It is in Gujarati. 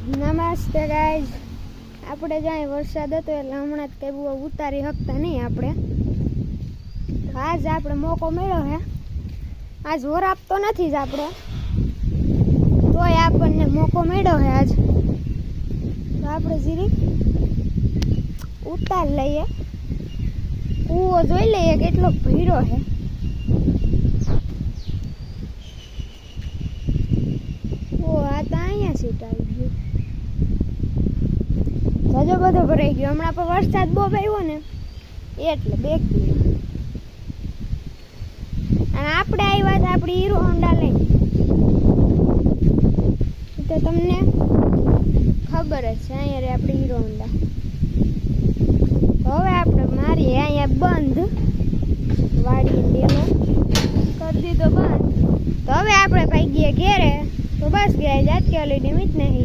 નમસ્તે ગાઈઝ, આપણે જ્યાં વરસાદ હતો એટલે હમણાં જ કંઈ બહુ ઉતારી શકતા નહીં આપણે. આજ આપણે મોકો મળ્યો હે. આજ વર આપતો નથી જ આપણે, તોય આપણને મોકો મળ્યો હે આજ. તો આપણે જીરીક ઉતાર લઈએ, કૂવો જોઈ લઈએ કેટલો ભીરો છે. આ તો અહીંયા સીટ આવી ગયું, બધો બધો ભરાઈ ગયો. હમણાં પણ વરસાદ બહુ આવ્યો ને એટલે બેગ ગયો. અને આપણે આવ્યા હતા આપણી હીરો હોન્ડા લઈને, તો તમને ખબર જ છે અહીંયા રે આપણી હીરો હોન્ડા. હવે આપણે મારીએ અહીંયા બંધ, વાડી ડેલો કરી દીધો બંધ. તો હવે આપણે ભાઈ ગયા ઘેરે. તો બસ ગયા જાત કે ઓલી નિમિત નહીં.